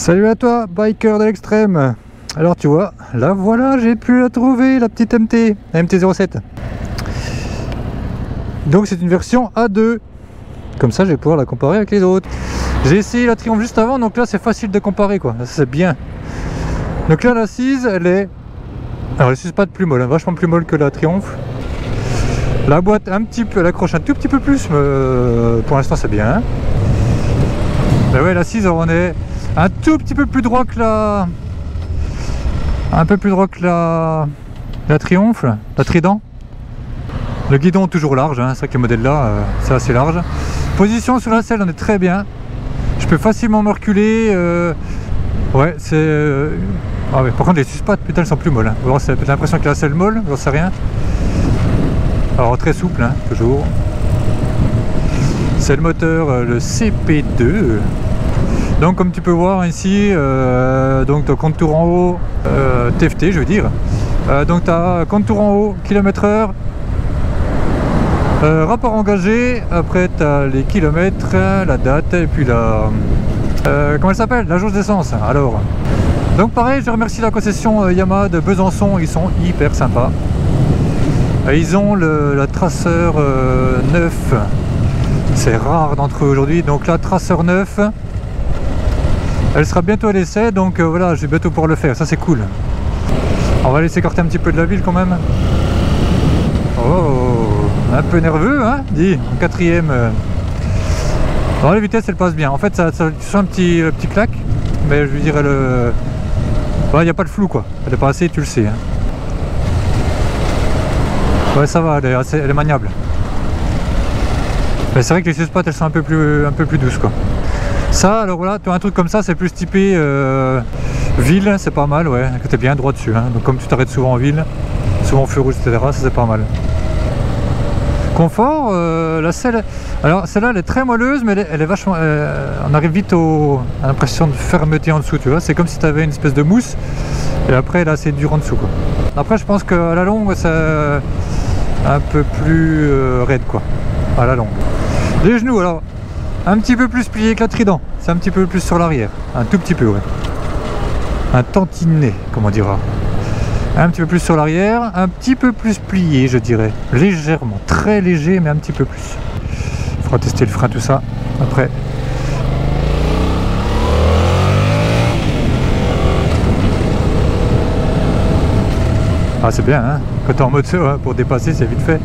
Salut à toi, biker de l'extrême. Alors tu vois, là voilà, j'ai pu la trouver, la petite MT, la MT-07. Donc c'est une version A2. Comme ça je vais pouvoir la comparer avec les autres. J'ai essayé la Triumph juste avant, donc là c'est facile de comparer quoi, c'est bien. Donc là l'assise, elle est... Alors l'assise pas de plus molle, hein, vachement plus molle que la Triumph. La boîte un petit peu, elle accroche un tout petit peu plus, mais pour l'instant c'est bien. Mais ouais, l'assise on est un tout petit peu plus droit que la... Un peu plus droit que la Triumph, la Trident. Le guidon toujours large, hein, c'est vrai que le modèle là, c'est assez large. Position sur la selle, on est très bien. Je peux facilement me reculer. Ouais, c'est... Ah ouais, par contre les suspattes, putain, elles sont plus molles. Hein. Ou alors c'est peut-être l'impression que la selle molle, j'en sais rien. Alors très souple, hein, toujours. C'est le moteur, le CP2. Donc comme tu peux voir ici, donc ton contour en haut, TFT je veux dire. Donc tu as contour en haut, km/h, rapport engagé, après tu as les kilomètres, la date et puis la... comment elle s'appelle? La jauge d'essence. Alors, donc pareil, je remercie la concession Yamaha de Besançon, ils sont hyper sympas. Ils ont la Tracer 9, c'est rare d'entre eux aujourd'hui, donc la Tracer 9, elle sera bientôt à l'essai, donc voilà, je vais bientôt pouvoir le faire, ça c'est cool. On va laisser écarter un petit peu de la ville quand même. Oh, un peu nerveux, hein, dis, en quatrième. Dans la vitesse, elle passe bien. En fait, tu sens un petit clac, mais je veux dire, il n'y a pas de flou, quoi. Elle est pas assez, tu le sais. Hein. Ouais, ça va, elle est maniable. Mais c'est vrai que les suspattes, elles sont un peu plus douces, quoi. Ça, alors voilà, tu as un truc comme ça, c'est plus typé ville, c'est pas mal, ouais, que tu es bien droit dessus. Hein. Donc comme tu t'arrêtes souvent en ville, souvent au feu rouge, etc., ça c'est pas mal. Confort, la selle, alors celle-là elle est très moelleuse, mais elle est vachement, on arrive vite à l'impression de fermeté en dessous, tu vois, c'est comme si tu avais une espèce de mousse, et après là c'est dur en dessous, quoi. Après je pense qu'à la longue c'est un peu plus raide, quoi, à la longue. Les genoux, alors, un petit peu plus plié que la Trident, c'est un petit peu plus sur l'arrière, un tout petit peu, ouais. Un tantinet, comme on dira. Un petit peu plus sur l'arrière, un petit peu plus plié, je dirais. Légèrement, très léger, mais un petit peu plus. Il faudra tester le frein, tout ça, après. Ah, c'est bien, hein. Quand t'es en mode saut, hein, pour dépasser, c'est vite fait.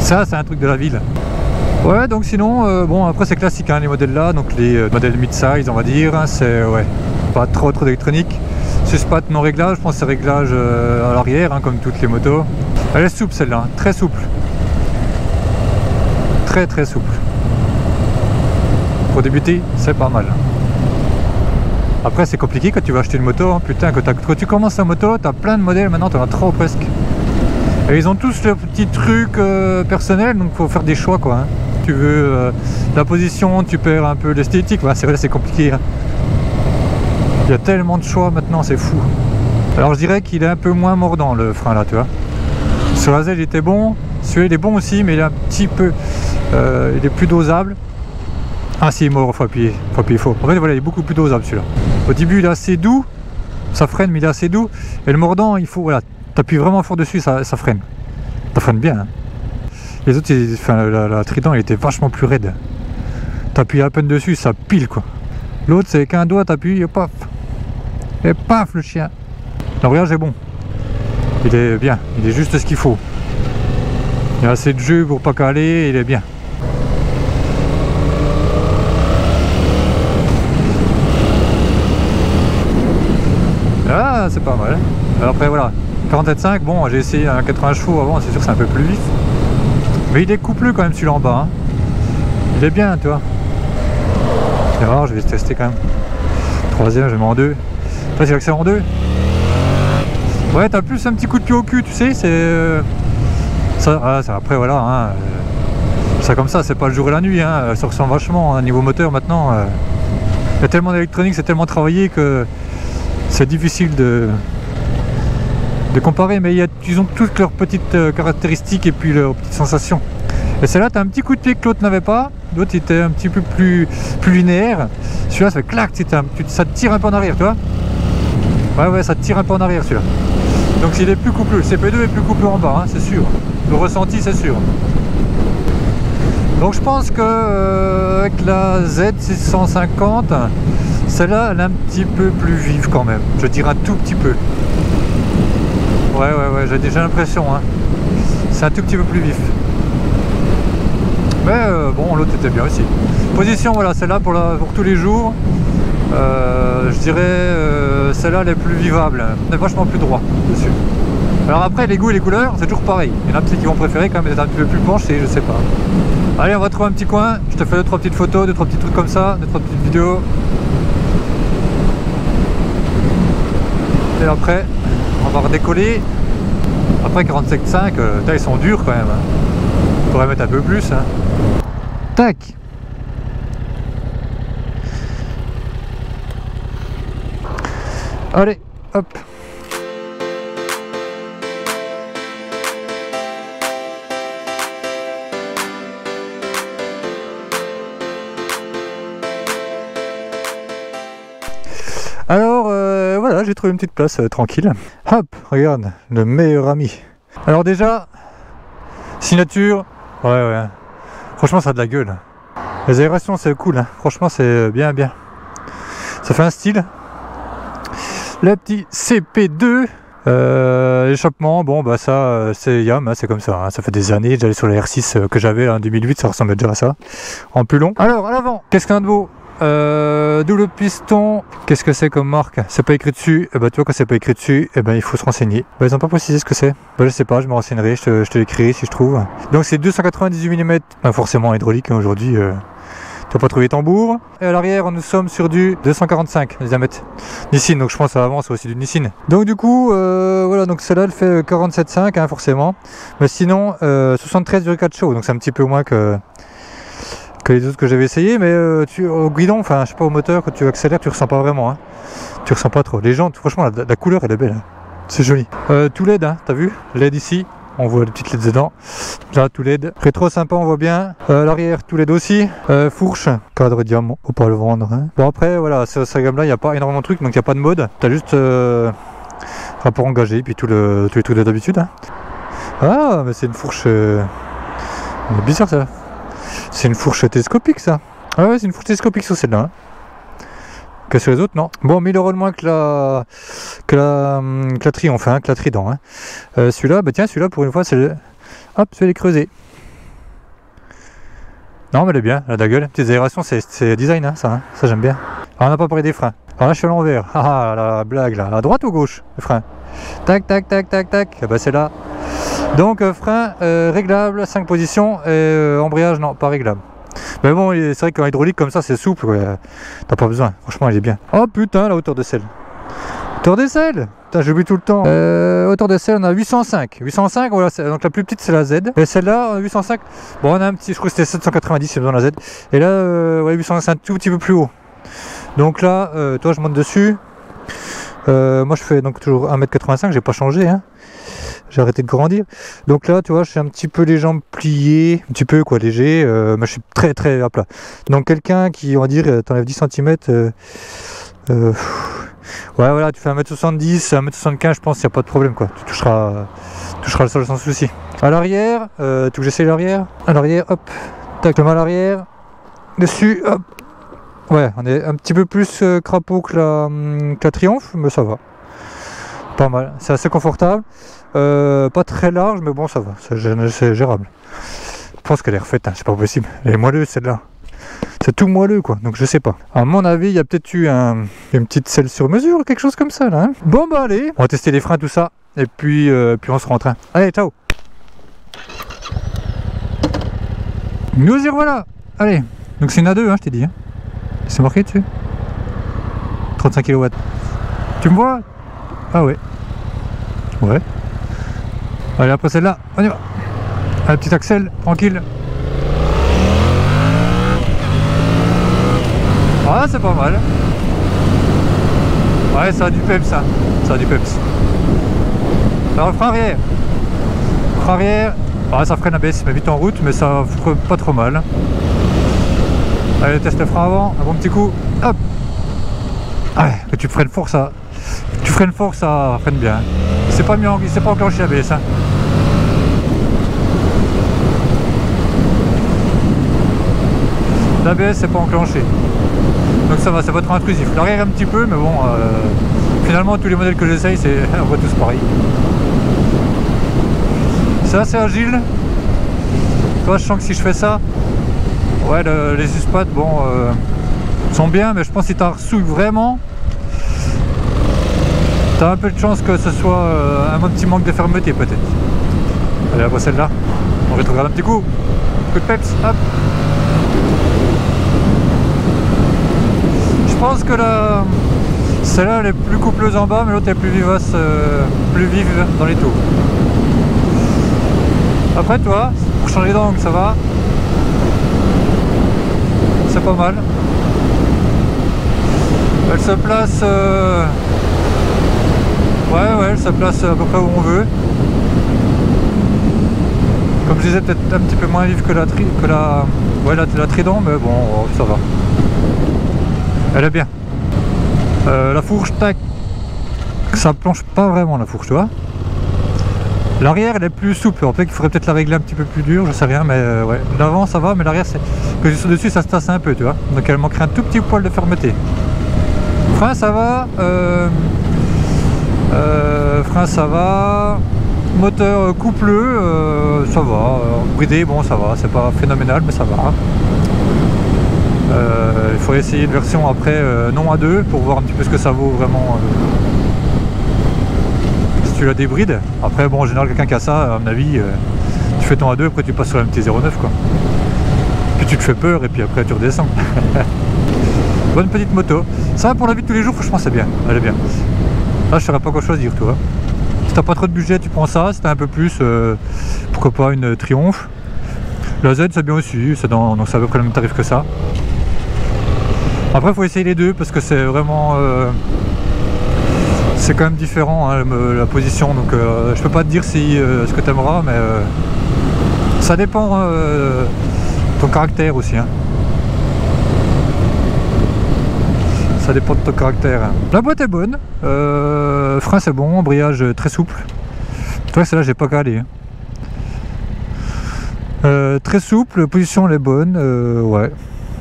Ça, c'est un truc de la ville. Ouais, donc sinon, bon, après c'est classique, hein, les modèles là, donc les modèles mid-size, on va dire, hein, c'est, ouais, pas trop d'électronique. Suspatte non réglage, je pense que c'est réglage à l'arrière, hein, comme toutes les motos. Elle est souple celle-là, hein, très souple. Très souple. Pour débuter, c'est pas mal. Après c'est compliqué quand tu vas acheter une moto, hein, putain, quand tu commences la moto, t'as plein de modèles, maintenant t'en as 3 presque. Et ils ont tous leurs petits trucs personnels, donc faut faire des choix, quoi. Hein. Tu veux la position, tu perds un peu l'esthétique, ouais, c'est vrai, c'est compliqué. Hein. Il y a tellement de choix maintenant, c'est fou. Alors je dirais qu'il est un peu moins mordant le frein là, tu vois. Sur la Z il était bon, celui-là il est bon aussi, mais il est un petit peu... il est plus dosable. Ah si, il est mort, faut appuyer fort. En fait voilà, il est beaucoup plus dosable celui-là. Au début il est assez doux, ça freine mais il est assez doux. Et le mordant, il faut, voilà, t'appuies vraiment fort dessus, ça freine. Ça freine bien. Hein. Les autres, enfin, la Trident, il était vachement plus raide. T'appuies à peine dessus, ça pile, quoi. L'autre, c'est qu'un doigt, t'appuies, et paf. Et paf, le chien. L'embrayage est bon. Il est bien, il est juste ce qu'il faut. Il y a assez de jeu pour pas caler, il est bien. Ah, c'est pas mal. Alors après, voilà. 47.5, bon, j'ai essayé un 80 chevaux avant, c'est sûr que c'est un peu plus vif. Mais il est coupleux quand même celui-là en bas. Hein. Il est bien, tu vois. C'est rare, je vais tester quand même. Troisième, je vais mettre en 2. Après, c'est l'accélère en 2. Ouais, t'as plus un petit coup de pied au cul, tu sais. C'est. Ça, après, voilà. Hein, ça comme ça, c'est pas le jour et la nuit. Hein, ça ressemble vachement à niveau moteur maintenant. Il y a tellement d'électronique, c'est tellement travaillé que c'est difficile de comparer, mais ils ont toutes leurs petites caractéristiques et puis leurs petites sensations. Et celle-là, tu as un petit coup de pied que l'autre n'avait pas. L'autre, il était un petit peu plus linéaire. Celui-là, ça fait clac, ça te tire un peu en arrière, tu vois. Ouais, ça te tire un peu en arrière, celui-là. Donc, il est plus coupleux. Le CP2 est plus coupleux en bas, hein, c'est sûr. Le ressenti, c'est sûr. Donc, je pense que avec la Z650, celle-là, elle est un petit peu plus vive quand même. Je dirais un tout petit peu. Ouais, j'ai déjà l'impression. Hein. C'est un tout petit peu plus vif. Mais bon, l'autre était bien aussi. Position, voilà, celle-là pour tous les jours. Je dirais celle-là elle est plus vivable. Elle est vachement plus droit dessus. Alors après, les goûts et les couleurs, c'est toujours pareil. Il y en a peut-être qui vont préférer quand même être un petit peu plus penché, je sais pas. Allez, on va trouver un petit coin. Je te fais 2-3 petites photos, 2-3 petits trucs comme ça, 2-3 petites vidéos. Et après, on va redécoller. Après 47.5, ils sont durs quand même. On pourrait mettre un peu plus. Hein. Tac. Allez, hop. Alors voilà, j'ai trouvé une petite place tranquille. Hop, regarde, le meilleur ami. Alors déjà, signature, ouais. Franchement, ça a de la gueule. Les aérations, c'est cool, hein. Franchement, c'est bien. Ça fait un style. Le petit CP2. L'échappement, bon bah ça c'est Yam, hein, c'est comme ça, hein. Ça fait des années, j'allais sur la R6 que j'avais en 2008, ça ressemblait déjà à ça, en plus long. Alors à l'avant, qu'est-ce qu'on a de beau? Double piston, qu'est-ce que c'est comme marque? C'est pas écrit dessus, et bah tu vois quand c'est pas écrit dessus, et ben il faut se renseigner. Bah ils ont pas précisé ce que c'est, bah je sais pas, je me renseignerai, je te l'écrirai si je trouve. Donc c'est 298 mm, bah, forcément hydraulique hein, aujourd'hui, tu vas pas trouver tambour. Et à l'arrière nous sommes sur du 245 diamètre Nissin, donc je pense à l'avant c'est aussi du Nissin. Donc du coup voilà, donc celle-là elle fait 47,5 hein, forcément, mais sinon 73,4 chevaux, donc c'est un petit peu moins que les autres que j'avais essayé, mais au guidon, enfin je sais pas, au moteur, quand tu accélères tu ressens pas vraiment, hein. Tu ressens pas trop. Les jantes, franchement la couleur elle est belle, hein. C'est joli. Tout LED, hein, t'as vu, LED ici, on voit les petites LED dedans, là tout LED, rétro sympa on voit bien, l'arrière tout LED aussi, fourche, cadre diamant, faut pas le vendre, hein. Bon après voilà, cette gamme là il n'y a pas énormément de trucs, donc il n'y a pas de mode, t'as juste rapport engagé, puis tous les trucs de d'habitude, hein. Ah mais c'est une fourche bizarre ça. C'est une fourche télescopique ça. Ah ouais, c'est une fourche télescopique sur celle-là. Hein. Que sur les autres, non. Bon, 1000 € de moins que la Triomphe, hein, que la Trident. Hein. Celui-là, bah tiens, celui-là pour une fois, c'est le... Hop, je vais les creuser. Non, mais elle est bien, elle a de la gueule. Petites aérations, c'est design, hein, ça. Hein. Ça, j'aime bien. Alors, on n'a pas parlé des freins. Alors là, je suis à l'envers. Ah, la blague là. À droite ou gauche, le frein? Tac, tac, tac, tac, tac. Ah, bah, c'est là. Donc frein réglable, 5 positions, et embrayage non, pas réglable. Mais bon, c'est vrai qu'en hydraulique comme ça c'est souple, ouais. T'as pas besoin, franchement il est bien. Oh putain, la hauteur de selle. Hauteur de selle, putain j'oublie tout le temps. Hauteur de selle on a 805. 805, voilà, donc la plus petite c'est la Z. Et celle-là, 805, bon on a un petit, je crois que c'était 790 c'est besoin de la Z. Et là, ouais, 805 c'est un tout petit peu plus haut. Donc là, toi je monte dessus. Moi je fais donc toujours 1m85, j'ai pas changé, hein. J'ai arrêté de grandir. Donc là, tu vois, je suis un petit peu les jambes pliées, un petit peu quoi, léger, mais je suis très à plat. Donc quelqu'un qui, on va dire, t'enlève 10 cm, ouais, voilà, tu fais 1m70, 1m75, je pense qu'il n'y a pas de problème, quoi. Tu toucheras le sol sans souci. À l'arrière, tu veux que j'essaye l'arrière? À l'arrière, hop, tac, le mal à l'arrière, dessus, hop. Ouais, on est un petit peu plus crapaud que la Triomphe, mais ça va. Pas mal, c'est assez confortable. Pas très large, mais bon, ça va, c'est gérable. Je pense qu'elle est refaite, hein, c'est pas possible. Elle est moelleuse celle-là. C'est tout moelleux, quoi, donc je sais pas. À mon avis, il y a peut-être eu une petite selle sur mesure, quelque chose comme ça, là. Hein. Bon, bah allez, on va tester les freins, tout ça, et puis on se rentre. Hein. Allez, ciao. Nous y revoilà. Allez, donc c'est une A2, hein, je t'ai dit. Hein. C'est marqué dessus. 35 kW. Tu me vois? Ah ouais. Ouais. Allez, après celle-là, on y va. Un petit axel, tranquille. Ah, c'est pas mal. Ouais, ça a du peps, ça. Ça a du peps. Alors, frein arrière. Frein arrière. Ah, ça freine ABS, mais vite en route, mais ça freine pas trop mal. Allez, teste le frein avant, un bon petit coup, hop. Ouais, tu freines fort, ça. Tu freines fort, ça freine bien. C'est pas mieux, c'est pas enclenché ABS. Hein. L'ABS c'est pas enclenché. Donc ça va, c'est pas trop intrusif. L'arrière un petit peu, mais bon, finalement tous les modèles que j'essaye, c'est un peu tous pareil. C'est assez agile. Toi, je sens que si je fais ça, ouais, les uspads, bon, sont bien, mais je pense que si tu ressouilles vraiment, tu as un peu de chance que ce soit un petit manque de fermeté peut-être. Allez, après celle-là, on rétrograde un petit coup. Coup de peps, hop. Je pense que celle-là elle est plus coupleuse en bas, mais l'autre est plus vivace, plus vive dans les tours. Après toi, pour changer d'angle, ça va. C'est pas mal. Elle se place... Ouais, elle se place à peu près où on veut. Comme je disais, peut-être un petit peu moins vive que la Trident, mais bon, ça va. Elle est bien. La fourche, tac, ça planche pas vraiment la fourche, tu vois. L'arrière elle est plus souple, en fait il faudrait peut-être la régler un petit peu plus dur, je sais rien, mais ouais. L'avant ça va, mais l'arrière c'est que dessus ça se tasse un peu, tu vois. Donc elle manquerait un tout petit poil de fermeté. Frein ça va, frein ça va, moteur coupleux, ça va, bridé bon ça va, c'est pas phénoménal mais ça va. Il faut essayer une version après non à 2 pour voir un petit peu ce que ça vaut vraiment. Tu la débrides. Après bon en général quelqu'un qui a ça à mon avis tu fais ton A2 après tu passes sur la MT-09 quoi. Puis tu te fais peur et puis après tu redescends. Bonne petite moto. Ça pour la vie de tous les jours franchement c'est bien. Elle est bien. Là je saurais pas quoi choisir toi. Si t'as pas trop de budget tu prends ça. Si t'as un peu plus pourquoi pas une Triumph. La Z c'est bien aussi. Donc c'est à peu près le même tarif que ça. Après il faut essayer les deux parce que c'est vraiment c'est quand même différent hein, la position, donc je peux pas te dire si ce que tu aimeras, mais ça dépend de ton caractère aussi. Hein. Ça dépend de ton caractère. Hein. La boîte est bonne, frein c'est bon, embrayage très souple. Toi celle-là j'ai pas calé. Hein. Très souple, position elle est bonne, ouais.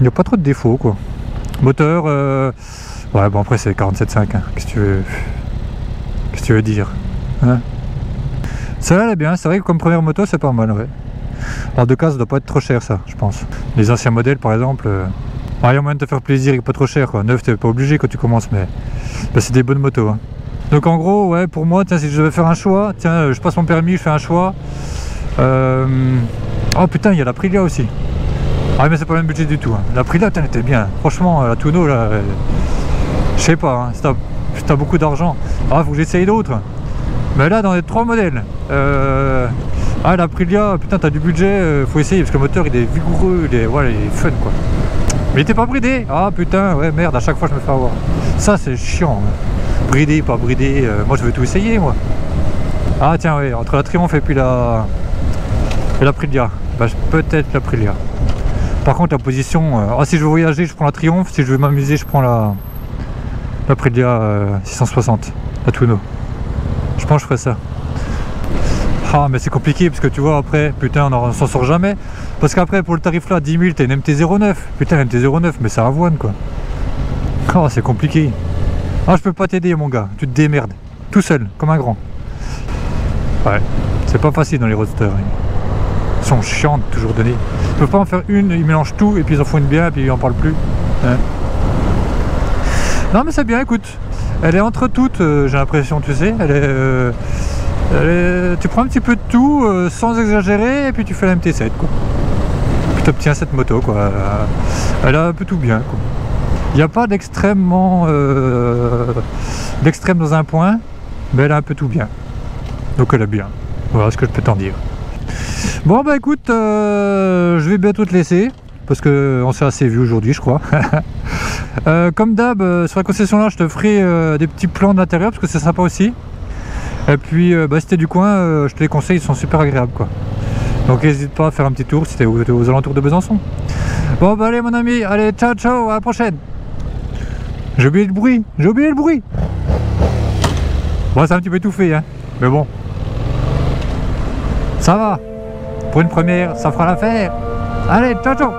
Il n'y a pas trop de défauts quoi. Moteur, ouais bon après c'est 47.5, hein. Qu'est-ce que tu veux dire hein. Celle-là elle est bien, c'est vrai que comme première moto c'est pas mal, ouais. Alors de cas ça doit pas être trop cher ça, je pense. Les anciens modèles par exemple, il y a moyen de te faire plaisir et pas trop cher quoi. Neuf t'es pas obligé quand tu commences, mais c'est des bonnes motos. Hein. Donc en gros, ouais, pour moi, tiens, si je devais faire un choix, tiens, je passe mon permis, je fais un choix. Oh putain, il y a l'Aprilia aussi. Ah mais c'est pas le même budget du tout. Hein. L'Aprilia, elle était bien. Franchement, la Tuono là, je sais pas. Hein, si t'as beaucoup d'argent, ah faut que j'essaye d'autres. Mais là, dans les 3 modèles, ah l'Aprilia, putain, t'as du budget, faut essayer parce que le moteur il est vigoureux, il est fun quoi. Mais il était pas bridé. Ah putain, ouais merde, à chaque fois je me fais avoir. Ça c'est chiant. Hein. Bridé, pas bridé, moi je veux tout essayer moi. Ah tiens ouais, entre la Triumph et puis l'Aprilia, bah peut-être l'Aprilia. Par contre la position, si je veux voyager je prends la Triumph, si je veux m'amuser je prends l'Aprilia 660, la Tuono. Je pense que je ferai ça. Ah mais c'est compliqué parce que tu vois après, putain on s'en sort jamais. Parce qu'après pour le tarif là, 10 000 t'as une MT-09. Putain la MT-09 mais c'est avoine quoi. Oh c'est compliqué. Ah je peux pas t'aider mon gars, tu te démerdes. Tout seul, comme un grand. Ouais, c'est pas facile dans les roadsters. Ils sont chiants de toujours donner. Ils peuvent pas en faire une, ils mélangent tout et puis ils en font une bien et puis ils en parlent plus. Hein. Non mais c'est bien, écoute. Elle est entre toutes, j'ai l'impression, tu sais. Tu prends un petit peu de tout sans exagérer et puis tu fais la MT7 quoi. Puis tu obtiens cette moto quoi. Elle a un peu tout bien quoi. Il n'y a pas d'extrêmement d'extrême dans un point, mais elle a un peu tout bien. Donc elle est bien. Voilà ce que je peux t'en dire. Bon bah écoute, je vais bientôt te laisser parce que on s'est assez vu aujourd'hui je crois. Comme d'hab sur la concession là je te ferai des petits plans de l'intérieur parce que c'est sympa aussi. Et puis si t'es du coin je te les conseille, ils sont super agréables quoi. Donc n'hésite pas à faire un petit tour si t'es aux alentours de Besançon. Bon bah allez mon ami, allez ciao ciao, à la prochaine. J'ai oublié le bruit, j'ai oublié le bruit. Bon c'est un petit peu étouffé hein, mais bon. Ça va. Pour une première, ça fera l'affaire. Allez, ciao ciao.